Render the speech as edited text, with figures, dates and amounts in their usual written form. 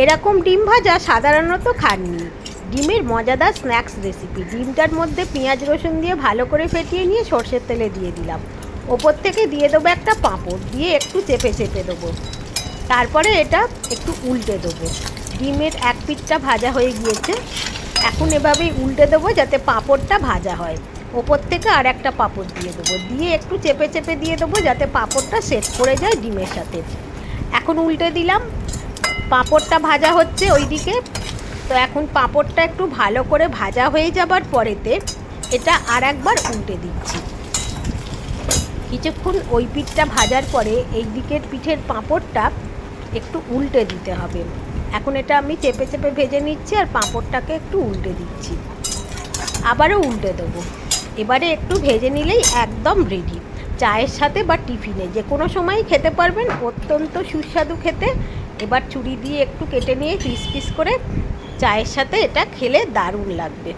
এরকম ডিম ভাজা সাধারণত খাননি। ডিমের মজাদার স্ন্যাক্স রেসিপি। ডিমটার মধ্যে পেঁয়াজ রসুন দিয়ে ভালো করে ফেটিয়ে নিয়ে সর্ষের তেলে দিয়ে দিলাম। ওপর থেকে দিয়ে দেবো একটা পাঁপড়, দিয়ে একটু চেপে চেপে দেবো। তারপরে এটা একটু উল্টে দেবো। ডিমের এক পিঠটা ভাজা হয়ে গিয়েছে, এখন এভাবেই উল্টে দেবো যাতে পাঁপড়টা ভাজা হয়। ওপর থেকে আর একটা পাঁপড় দিয়ে দেবো, দিয়ে একটু চেপে চেপে দিয়ে দেবো যাতে পাঁপড়টা সেট করে যায় ডিমের সাথে। এখন উল্টে দিলাম, পাঁপড়টা ভাজা হচ্ছে ওইদিকে। তো এখন পাঁপড়টা একটু ভালো করে ভাজা হয়ে যাবার পরেতে এটা আর একবার উল্টে দিচ্ছি। কিছুক্ষণ ওই পিঠটা ভাজার পরে এই দিকের পিঠের পাঁপড়টা একটু উল্টে দিতে হবে। এখন এটা আমি চেপে চেপে ভেজে নিচ্ছি আর পাঁপড়টাকে একটু উল্টে দিচ্ছি, আবারও উল্টে দেবো। এবারে একটু ভেজে নিলেই একদম রেডি। চায়ের সাথে বা টিফিনে যে কোনো সময়ই খেতে পারবেন, অত্যন্ত সুস্বাদু খেতে। এবার ছুরি দিয়ে একটু কেটে নিয়ে পিস পিস করে চায়ের সাথে এটা খেলে দারুণ লাগবে।